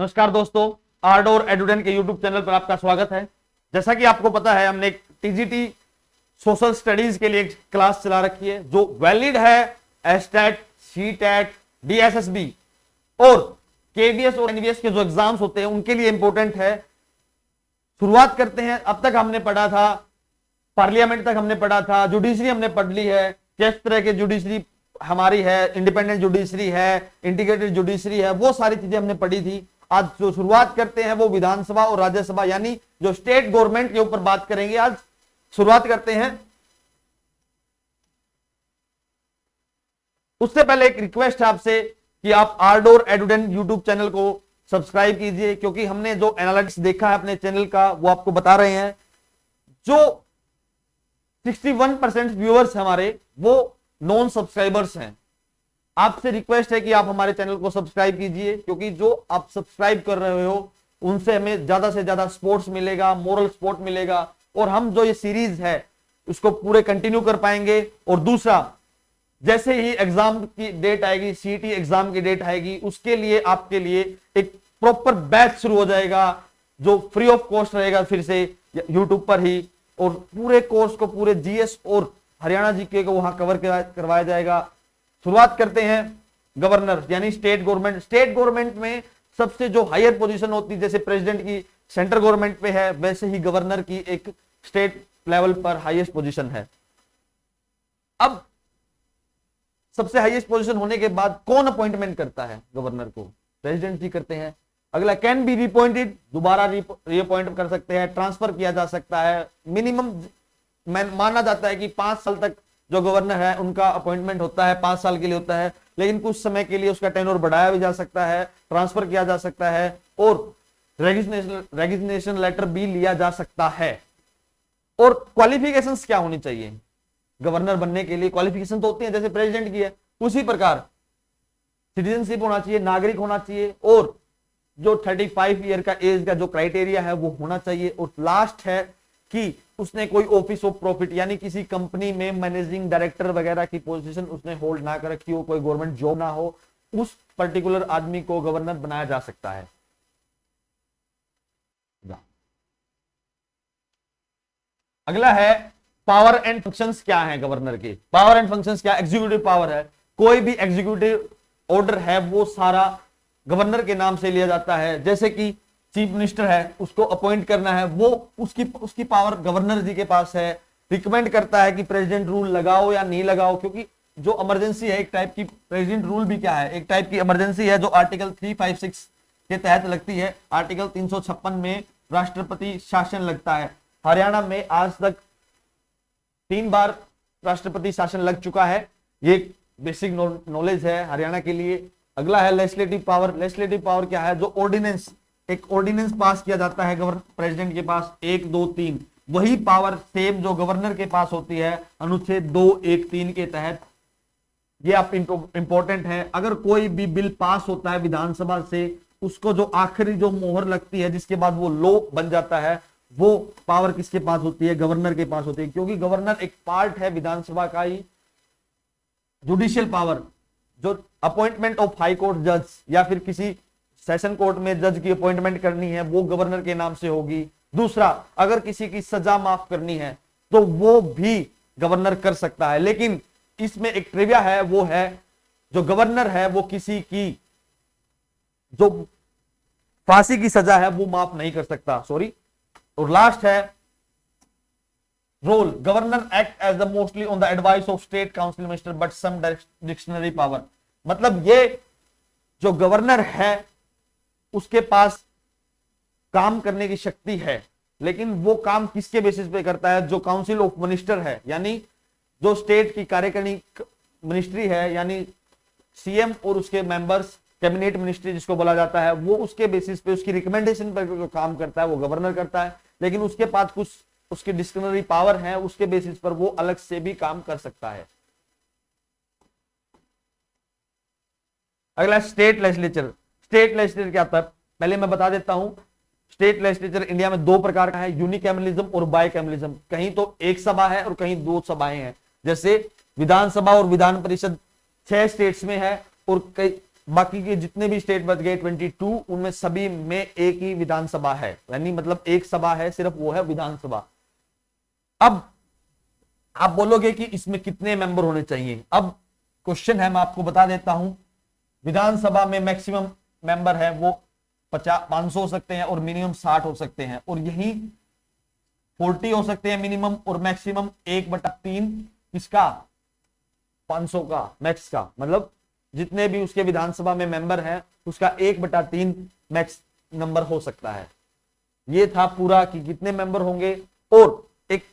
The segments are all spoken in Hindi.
नमस्कार दोस्तों, आर्डोर एडुडेन के यूट्यूब चैनल पर आपका स्वागत है। जैसा कि आपको पता है, हमने एक टीजीटी सोशल स्टडीज के लिए एक क्लास चला रखी है जो वैलिड है एस्टेट, सीटेट, डीएसएसबी और केडीएस और एनवीएस के जो एग्जाम्स होते हैं उनके लिए इंपॉर्टेंट है। शुरुआत करते हैं। अब तक हमने पढ़ा था, पार्लियामेंट तक हमने पढ़ा था, जुडिशरी हमने पढ़ ली है, किस तरह के जुडिशरी हमारी है, इंडिपेंडेंट जुडिशरी है, इंटीग्रेटेड जुडिशरी है, वो सारी चीजें हमने पढ़ी थी। आज जो शुरुआत करते हैं वो विधानसभा और राज्यसभा यानी जो स्टेट गवर्नमेंट के ऊपर बात करेंगे। आज शुरुआत करते हैं। उससे पहले एक रिक्वेस्ट है आपसे कि आप आर्डोर एडुडेन यूट्यूब चैनल को सब्सक्राइब कीजिए, क्योंकि हमने जो एनालिटिक्स देखा है अपने चैनल का वो आपको बता रहे हैं। जो 61% व्यूअर्स हमारे वो नॉन सब्सक्राइबर्स हैं। आपसे रिक्वेस्ट है कि आप हमारे चैनल को सब्सक्राइब कीजिए, क्योंकि जो आप सब्सक्राइब कर रहे हो उनसे हमें ज्यादा से ज्यादा सपोर्ट्स मिलेगा, मोरल सपोर्ट मिलेगा और हम जो ये सीरीज है उसको पूरे कंटिन्यू कर पाएंगे। और दूसरा, जैसे ही एग्जाम की डेट आएगी, सीईटी एग्जाम की डेट आएगी, उसके लिए आपके लिए एक प्रॉपर बैच शुरू हो जाएगा जो फ्री ऑफ कॉस्ट रहेगा, फिर से यूट्यूब पर ही। और पूरे कोर्स को, पूरे जीएस और हरियाणा जीके को वहां कवर करवाया जाएगा। शुरुआत करते हैं। गवर्नर यानी स्टेट गवर्नमेंट। स्टेट गवर्नमेंट में सबसे जो हायर पोजीशन होती है, जैसे प्रेसिडेंट की सेंट्रल गवर्नमेंट पे है, वैसे ही गवर्नर की एक स्टेट लेवल पर हाईएस्ट पोजीशन है। अब सबसे हाईएस्ट पोजीशन होने के बाद कौन अपॉइंटमेंट करता है गवर्नर को? प्रेसिडेंट जी करते हैं। अगला, कैन बी रिअपॉइंटेड, दोबारा रिअपॉइंट कर सकते हैं, ट्रांसफर किया जा सकता है। मिनिमम माना जाता है कि 5 साल तक जो गवर्नर है उनका अपॉइंटमेंट होता है, 5 साल के लिए होता है, लेकिन कुछ समय के लिए उसका टेन्योर बढ़ाया भी जा सकता है, ट्रांसफर किया जा सकता है और रेजिग्नेशन लेटर भी लिया जा सकता है। और क्वालिफिकेशंस क्या होनी चाहिए गवर्नर बनने के लिए? क्वालिफिकेशन तो होती है जैसे प्रेसिडेंट की है, उसी प्रकार सिटीजनशिप होना चाहिए, नागरिक होना चाहिए, और जो 35 ईयर का एज का जो क्राइटेरिया है वो होना चाहिए। और लास्ट है कि उसने कोई ऑफिस ऑफ प्रॉफिट यानी किसी कंपनी में मैनेजिंग डायरेक्टर वगैरह की पोजीशन उसने होल्ड ना कर रखी हो, कोई गवर्नमेंट जॉब ना हो, उस पर्टिकुलर आदमी को गवर्नर बनाया जा सकता है। अगला है पावर एंड फंक्शंस क्या है गवर्नर के? पावर एंड फंक्शंस क्या? एग्जीक्यूटिव पावर है। कोई भी एग्जीक्यूटिव ऑर्डर है वो सारा गवर्नर के नाम से लिया जाता है। जैसे कि चीफ मिनिस्टर है, उसको अपॉइंट करना है, वो उसकी पावर गवर्नर जी के पास है। रिकमेंड करता है कि प्रेसिडेंट रूल लगाओ या नहीं लगाओ, क्योंकि जो इमरजेंसी है एक टाइप की, प्रेसिडेंट रूल भी क्या है, एक टाइप की इमरजेंसी है जो आर्टिकल 356 के तहत लगती है। आर्टिकल 356 में राष्ट्रपति शासन लगता है। हरियाणा में आज तक 3 बार राष्ट्रपति शासन लग चुका है। ये बेसिक नॉलेज है हरियाणा के लिए। अगला है लेजिस्लेटिव पावर। लेजिस्लेटिव पावर क्या है? जो ऑर्डिनेंस, एक ऑर्डिनेंस पास किया जाता है गवर्नर प्रेसिडेंट के पास, 1, 2, 3, वही पावर सेम जो गवर्नर के पास होती है अनुच्छेद 2(1)(3) के तहत। ये आप इंपॉर्टेंट है। अगर कोई भी बिल पास होता है विधानसभा से, उसको जो आखिरी जो मोहर लगती है जिसके बाद वो लॉ बन जाता है, वो पावर किसके पास होती है? गवर्नर के पास होती है, क्योंकि गवर्नर एक पार्ट है विधानसभा का ही। जुडिशियल पावर, जो अपॉइंटमेंट ऑफ हाई कोर्ट जज या फिर किसी सेशन कोर्ट में जज की अपॉइंटमेंट करनी है, वो गवर्नर के नाम से होगी। दूसरा, अगर किसी की सजा माफ करनी है तो वो भी गवर्नर कर सकता है। लेकिन इसमें एक ट्रिविया है, वो है जो गवर्नर है वो किसी की जो फांसी की सजा है वो माफ नहीं कर सकता, सॉरी। और लास्ट है role. Governor act as the mostly on the advice of state council minister but some dictionary power. मतलब ये जो गवर्नर है उसके पास काम करने की शक्ति है, लेकिन वो काम किसके बेसिस पे करता है? जो काउंसिल ऑफ मिनिस्टर है, यानी जो स्टेट की कार्यकारिणी मिनिस्ट्री है, यानी सीएम और उसके मेंबर्स, कैबिनेट मिनिस्ट्री जिसको बोला जाता है, वो उसके बेसिस पे, उसकी रिकमेंडेशन पर जो काम करता है वो गवर्नर करता है। लेकिन उसके पास कुछ उसकी डिस्क्रिशनरी पावर है, उसके बेसिस पर वो अलग से भी काम कर सकता है। अगला स्टेट लेजिस्लेचर। स्टेट लेजिस्लेचर क्या होता है पहले मैं बता देता हूं। स्टेट लेजिस्लेचर इंडिया में 2 प्रकार का है, यूनिकैमरलिज्म और बाइकैमरलिज्म। कहीं तो एक सभा है और कहीं 2 सभाएं हैं। जैसे विधानसभा और विधान परिषद 6 स्टेट्स में है और कई बाकी के जितने भी स्टेट बच गए 22, उनमें सभी में एक ही विधानसभा है, यानी मतलब एक सभा है, सिर्फ वो है विधानसभा। अब आप बोलोगे कि इसमें कितने मेंबर होने चाहिए। अब क्वेश्चन है, मैं आपको बता देता हूं। विधानसभा में मैक्सिमम मेंबर है वो 500 हो सकते हैं और मिनिमम 60 हो सकते हैं, और यही 40 हो सकते हैं मिनिमम और मैक्सिमम 1/3 किसका, 500 का मैक्स का, मतलब जितने भी उसके विधानसभा में मेंबर हैं उसका 1/3 मैक्स नंबर हो सकता है। ये था पूरा कि कितने मेंबर होंगे। और एक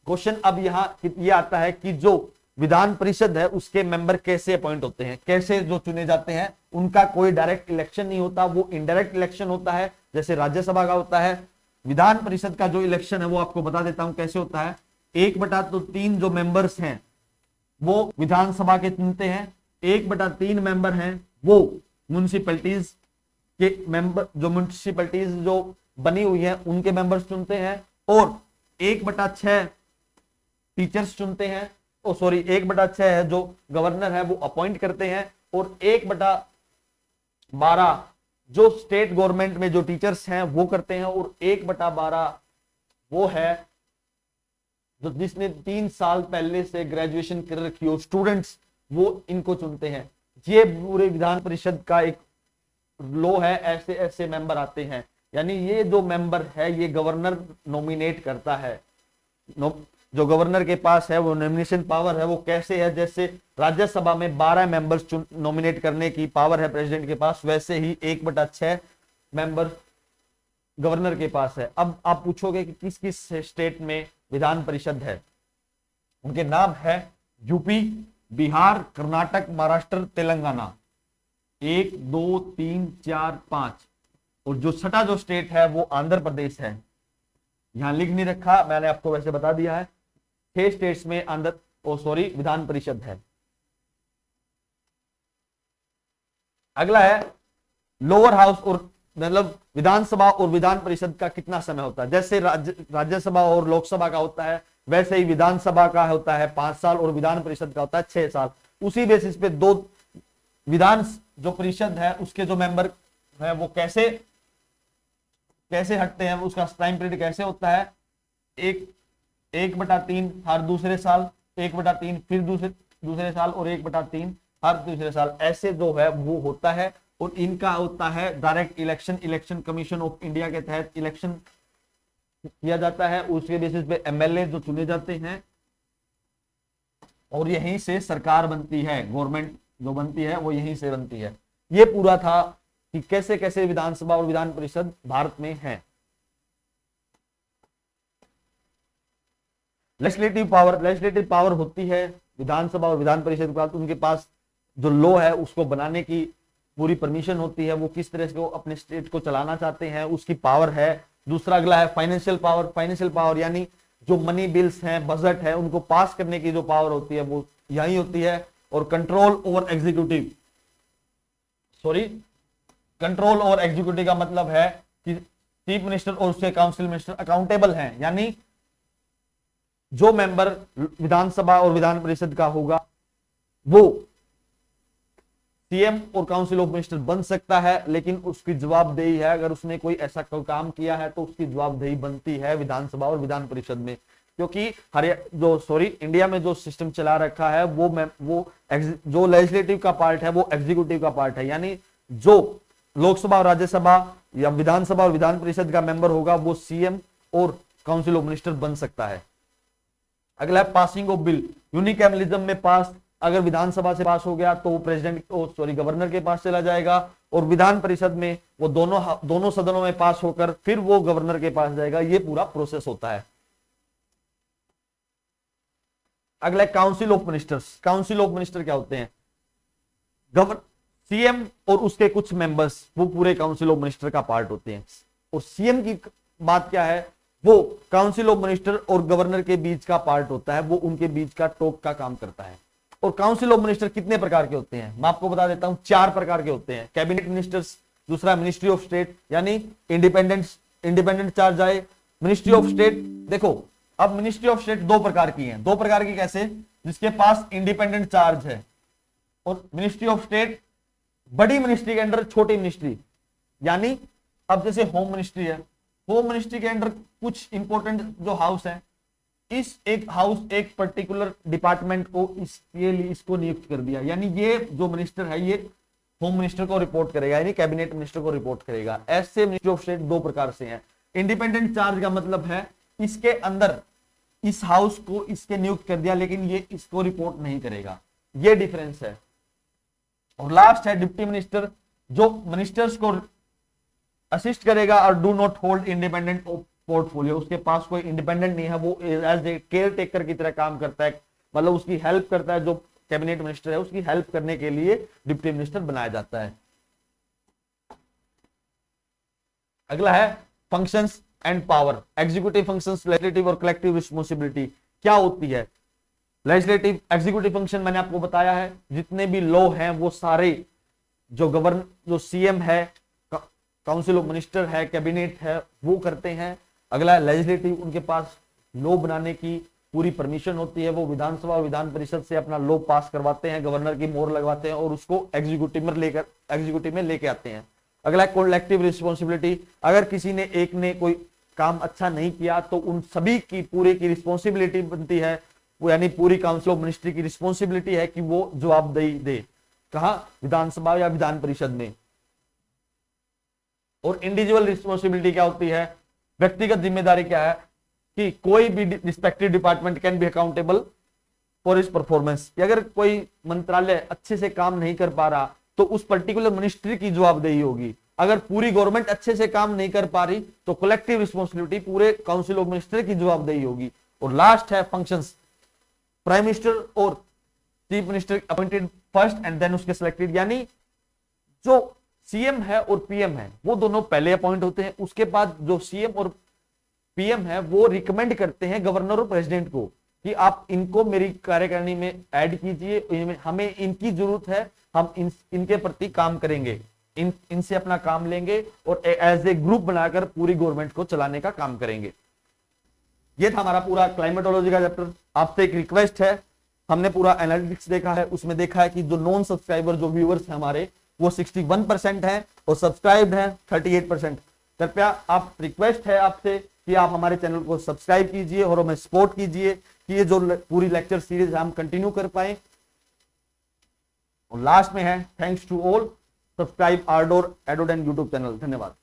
क्वेश्चन अब यहां ये आता है कि जो विधान परिषद है उसके मेंबर कैसे अपॉइंट होते हैं, कैसे जो चुने जाते हैं। उनका कोई डायरेक्ट इलेक्शन नहीं होता, वो इनडायरेक्ट इलेक्शन होता है, जैसे राज्यसभा का होता है। विधान परिषद का जो इलेक्शन है वो आपको बता देता हूं कैसे होता है। 1/3 जो मेंबर्स हैं वो विधानसभा के चुनते हैं, 1/3 मेंबर हैं वो म्युनिसिपैलिटीज के मेंबर, जो म्युनिसिपैलिटीज जो बनी हुई है उनके मेंबर्स चुनते हैं, और 1/6 टीचर्स चुनते हैं, 1/6 है जो गवर्नर है वो अपॉइंट करते हैं, और 1/12 जो स्टेट गवर्नमेंट में जो टीचर्स हैं वो करते हैं, और 1/12 वो है जो जिसने 3 साल पहले से ग्रेजुएशन कर रखी हो स्टूडेंट्स, वो इनको चुनते हैं। ये पूरे विधान परिषद का एक लो है, ऐसे ऐसे मेंबर आते हैं। यानी ये जो मेंबर है ये गवर्नर नॉमिनेट करता है। जो गवर्नर के पास है वो नॉमिनेशन पावर है। वो कैसे है, जैसे राज्यसभा में 12 मेंबर्स नॉमिनेट करने की पावर है प्रेसिडेंट के पास, वैसे ही 1/6 मेंबर गवर्नर के पास है। अब आप पूछोगे कि किस किस स्टेट में विधान परिषद है, उनके नाम है यूपी, बिहार, कर्नाटक, महाराष्ट्र, तेलंगाना। 1 2 3 4 5, और जो छठा जो स्टेट है वो आंध्र प्रदेश है। यहां लिख नहीं रखा, मैंने आपको वैसे बता दिया है। 6 स्टेट्स में विधान परिषद है। अगला है लोअर हाउस, और मतलब विधानसभा और विधान परिषद का कितना समय होता है। जैसे राज्यसभा और लोकसभा का होता है, वैसे ही विधानसभा का होता है 5 साल और विधान परिषद का होता है 6 साल। उसी बेसिस पे दो विधान जो परिषद है उसके जो मेंबर है वो कैसे हटते हैं, उसका टाइम पीरियड कैसे होता है। 1/3 हर दूसरे साल, 1/3 फिर दूसरे साल, और 1/3 हर दूसरे साल, ऐसे जो है वो होता है। और इनका होता है direct election commission of India के तहत इलेक्शन किया जाता है। उसके बेसिस पे एमएलए जो चुने जाते हैं, और यहीं से सरकार बनती है, गवर्नमेंट जो बनती है वो यहीं से बनती है। ये पूरा था कि कैसे कैसे विधानसभा और विधान परिषद भारत में है। लेजिस्लेटिव पावर होती है विधानसभा और विधान परिषद के पास। उनके पास जो लॉ है उसको बनाने की पूरी परमिशन होती है, वो किस तरह से वो अपने स्टेट को चलाना चाहते हैं उसकी पावर है। दूसरा अगला है फाइनेंशियल पावर, यानी जो मनी बिल्स हैं, बजट है, उनको पास करने की जो पावर होती है वो यही होती है। और कंट्रोल ओवर एग्जीक्यूटिव का मतलब है कि चीफ मिनिस्टर और उसके काउंसिल मिनिस्टर अकाउंटेबल हैं, यानी जो मेंबर विधानसभा और विधान परिषद का होगा वो सीएम और काउंसिल ऑफ मिनिस्टर बन सकता है, लेकिन उसकी जवाबदेही है, अगर उसने कोई ऐसा काम किया है तो उसकी जवाबदेही बनती है विधानसभा और विधान परिषद में। क्योंकि इंडिया में जो सिस्टम चला रखा है वो जो लेजिस्लेटिव का पार्ट है वो एग्जीक्यूटिव का पार्ट है, यानी जो लोकसभा और राज्यसभा या विधानसभा और विधान परिषद का मेंबर होगा वो सीएम और काउंसिल ऑफ मिनिस्टर बन सकता है। अगला है पासिंग ऑफ बिल, यूनिकैमलिज्म में पास, अगर विधानसभा से पास हो गया तो वो गवर्नर के पास चला जाएगा, और विधान परिषद में वो दोनों सदनों में पास होकर फिर वो गवर्नर के पास जाएगा। ये पूरा प्रोसेस होता है। अगला है काउंसिल ऑफ मिनिस्टर क्या होते हैं, सीएम और उसके कुछ मेंबर्स वो पूरे काउंसिल ऑफ मिनिस्टर का पार्ट होते हैं। और सीएम की बात क्या है, वो काउंसिल ऑफ मिनिस्टर और गवर्नर के बीच का पार्ट होता है, वो उनके बीच का टोक का काम करता है। और काउंसिल ऑफ मिनिस्टर कितने प्रकार के होते हैं, मैं आपको बता देता हूं, 4 प्रकार के होते हैं। कैबिनेट मिनिस्टर्स, दूसरा मिनिस्ट्री ऑफ स्टेट, यानी इंडिपेंडेंट चार्ज आए। मिनिस्ट्री ऑफ स्टेट, देखो अब मिनिस्ट्री ऑफ स्टेट 2 प्रकार की है। 2 प्रकार की कैसे, जिसके पास इंडिपेंडेंट चार्ज है, और मिनिस्ट्री ऑफ स्टेट बड़ी मिनिस्ट्री के अंडर छोटी मिनिस्ट्री, यानी अब जैसे होम मिनिस्ट्री है, होम मिनिस्ट्री के अंडर कुछ इंपॉर्टेंट जो हाउस है, इस एक हाउस एक पर्टिकुलर डिपार्टमेंट को इसके लिए इसको नियुक्त कर दिया, यानी ये जो मिनिस्टर है ये होम मिनिस्टर को रिपोर्ट करेगा, यानी कैबिनेट मिनिस्टर को रिपोर्ट करेगा। ऐसे मिनिस्ट्री ऑफ स्टेट दो प्रकार से हैं। इंडिपेंडेंट चार्ज का मतलब है इसके अंदर इस हाउस को इसके नियुक्त कर दिया, लेकिन ये इसको रिपोर्ट नहीं करेगा, ये डिफरेंस है। और लास्ट है डिप्टी मिनिस्टर, जो मिनिस्टर्स को असिस्ट करेगा और do not hold independent portfolio, उसके पास कोई इंडिपेंडेंट नहीं है, वो एज ए केयर टेकर की तरह काम करता है, मतलब उसकी हेल्प करता है, जो कैबिनेट मिनिस्टर है उसकी हेल्प करने के लिए डिप्टी मिनिस्टर बनाया जाता है। अगला है functions and power, executive functions, legislative और कलेक्टिव रिस्पॉन्सिबिलिटी क्या होती है। लेजिस्लेटिव एग्जीक्यूटिव फंक्शन मैंने आपको बताया है, जितने भी लॉ हैं वो सारे जो सीएम है, काउंसिल ऑफ मिनिस्टर है, कैबिनेट है, वो करते हैं। अगला है लेजिस्लेटिव, उनके पास लॉ बनाने की पूरी परमिशन होती है, वो विधानसभा और विधान परिषद से अपना लॉ पास करवाते हैं, गवर्नर की मोहर लगवाते हैं और उसको एग्जीक्यूटिव में लेके आते हैं। अगला है कलेक्टिव रिस्पॉन्सिबिलिटी, अगर किसी ने एक ने कोई काम अच्छा नहीं किया तो उन सभी की पूरी की रिस्पॉन्सिबिलिटी बनती है, वो यानी पूरी काउंसिल ऑफ मिनिस्ट्री की रिस्पॉन्सिबिलिटी है कि वो जवाबदेही दे, कहा विधानसभा या विधान परिषद में। और इंडिविजुअल रिस्पॉन्सिबिलिटी क्या होती है, व्यक्तिगत जिम्मेदारी क्या है कि कोई भी respective department can be accountable for his performance, अगर कोई मंत्रालय अच्छे से काम नहीं कर पा रहा तो उस पर्टिकुलर मिनिस्ट्री की जवाबदेही होगी। अगर पूरी गवर्नमेंट अच्छे से काम नहीं कर पा रही तो कलेक्टिव रिस्पॉन्सिबिलिटी पूरे काउंसिल ऑफ मिनिस्टर की जवाबदेही होगी। और लास्ट है फंक्शंस, प्राइम मिनिस्टर और chief minister appointed first and then उसके सिलेक्टेड, यानी जो सीएम है और पीएम है वो दोनों पहले अपॉइंट होते हैं, उसके बाद जो सीएम और पीएम है वो रिकमेंड करते हैं गवर्नर और प्रेसिडेंट को कि आप इनको मेरी कार्यकारिणी में ऐड कीजिए, हमें इनकी जरूरत है, हम इनके प्रति काम करेंगे, इनसे अपना काम लेंगे और एज ए ग्रुप बनाकर पूरी गवर्नमेंट को चलाने का काम करेंगे। ये था हमारा पूरा क्लाइमेटोलॉजी का चैप्टर। आपसे एक रिक्वेस्ट है, हमने पूरा एनालिटिक्स देखा है, उसमें देखा है कि जो नॉन सब्सक्राइबर जो व्यूअर्स हैं हमारे वो 61% हैं और सब्सक्राइब्ड हैं 38%। कृपया आप, रिक्वेस्ट है आपसे कि आप हमारे चैनल को सब्सक्राइब कीजिए और हमें सपोर्ट कीजिए कि ये जो पूरी लेक्चर सीरीज हम कंटिन्यू कर पाए। और लास्ट में है थैंक्स टू ऑल, सब्सक्राइब आर्डोर एडोडेन यूट्यूब चैनल। धन्यवाद।